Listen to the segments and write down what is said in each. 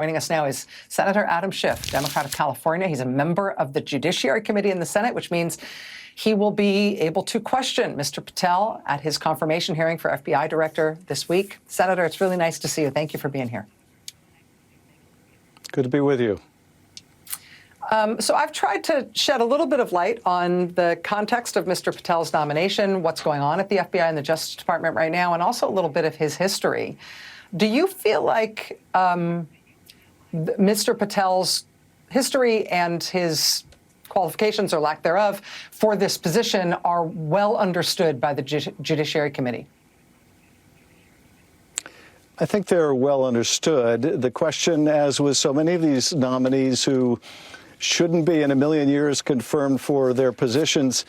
Joining us now is Senator Adam Schiff, Democrat of California. He's a member of the Judiciary Committee in the Senate, which means he will be able to question Mr. Patel at his confirmation hearing for FBI director this week. Senator, it's really nice to see you. Thank you for being here. Good to be with you. So I've tried to shed a little bit of light on the context of Mr. Patel's nomination, what's going on at the FBI and the Justice Department right now, and also a little bit of his history. Do you feel like Mr. Patel's history and his qualifications or lack thereof for this position are well understood by the Judiciary Committee? I think they're well understood. The question, as with so many of these nominees who shouldn't be in a million years confirmed for their positions,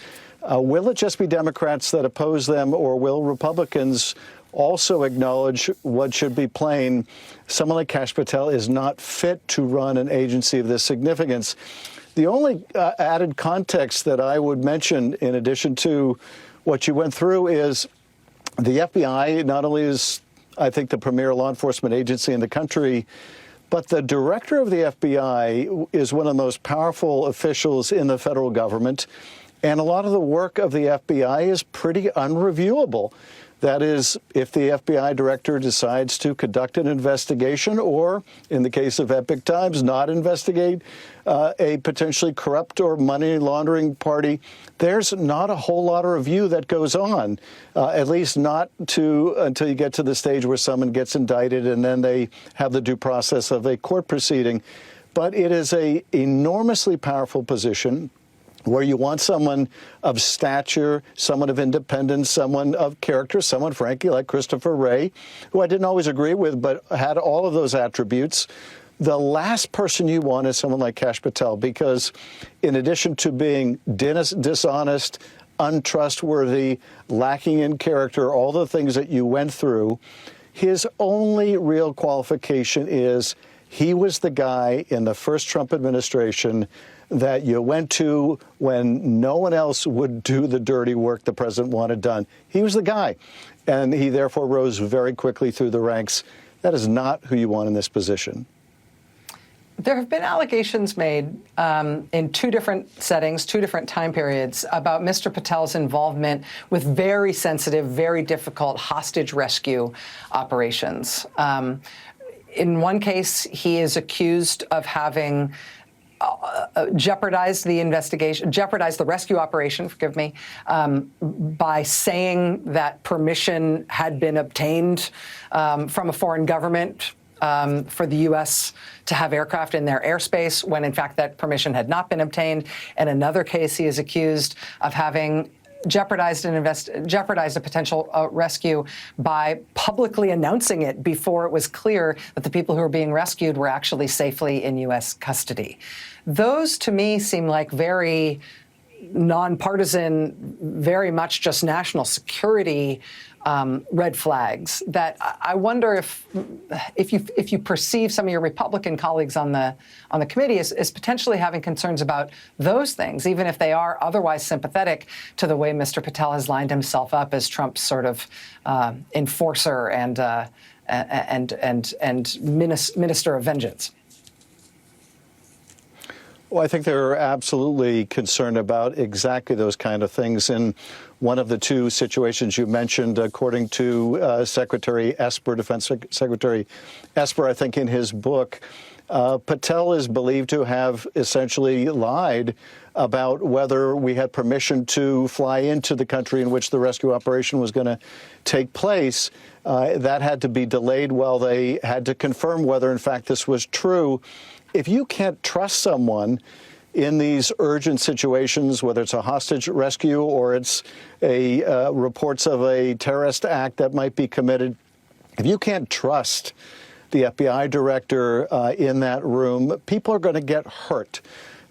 will it just be Democrats that oppose them, or will Republicans also acknowledge what should be plain? Someone like Kash Patel is not fit to run an agency of this significance. The only added context that I would mention, in addition to what you went through, is the FBI not only is, I think, the premier law enforcement agency in the country, but the director of the FBI is one of the most powerful officials in the federal government. And a lot of the work of the FBI is pretty unreviewable. That is, if the FBI director decides to conduct an investigation, or in the case of Epic Times, not investigate a potentially corrupt or money laundering party, there's not a whole lot of review that goes on, at least not until you get to the stage where someone gets indicted and then they have the due process of a court proceeding. But it is an enormously powerful position, where you want someone of stature, someone of independence, someone of character, someone, frankly, like Christopher Wray, who I didn't always agree with, but had all of those attributes. The last person you want is someone like Kash Patel, because in addition to being dishonest, untrustworthy, lacking in character, all the things that you went through, his only real qualification is he was the guy in the first Trump administration that you went to when no one else would do the dirty work the president wanted done. He was the guy, and he therefore rose very quickly through the ranks. That is not who you want in this position. There have been allegations made in two different settings, two different time periods, about Mr. Patel's involvement with very sensitive, very difficult hostage rescue operations. In one case, he is accused of having jeopardized the rescue operation, forgive me, by saying that permission had been obtained from a foreign government for the U.S. to have aircraft in their airspace, when in fact that permission had not been obtained. In another case, he is accused of having jeopardized a potential rescue by publicly announcing it before it was clear that the people who were being rescued were actually safely in U.S. custody. Those, to me, seem like very nonpartisan, very much just national security red flags that I wonder if you perceive some of your Republican colleagues on the committee as potentially having concerns about those things, even if they are otherwise sympathetic to the way Mr. Patel has lined himself up as Trump's sort of enforcer and minister of vengeance. Well, I think they're absolutely concerned about exactly those kind of things. In one of the two situations you mentioned, according to Secretary Esper, Defense Secretary Esper, I think in his book, Patel is believed to have essentially lied about whether we had permission to fly into the country in which the rescue operation was going to take place. That had to be delayed while they had to confirm whether, in fact, this was true. If you can't trust someone in these urgent situations, whether it's a hostage rescue or it's reports of a terrorist act that might be committed, if you can't trust the FBI director in that room, people are going to get hurt.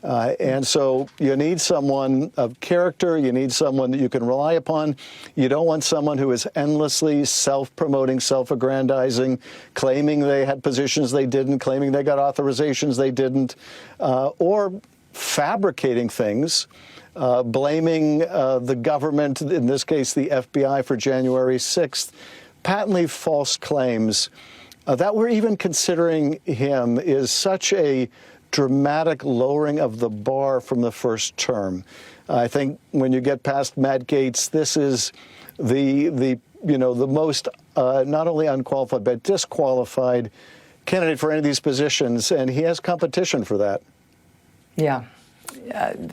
And so you need someone of character. You need someone that you can rely upon. You don't want someone who is endlessly self-promoting, self-aggrandizing, claiming they had positions they didn't, claiming they got authorizations they didn't, or fabricating things, blaming the government, in this case the FBI, for January 6th, patently false claims. that we're even considering him is such a dramatic lowering of the bar from the first term. I think when you get past Matt Gaetz, this is the most not only unqualified but disqualified candidate for any of these positions, and he has competition for that. Yeah.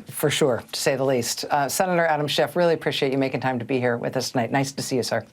For sure, to say the least. Senator Adam Schiff, really appreciate you making time to be here with us tonight. Nice to see you, sir.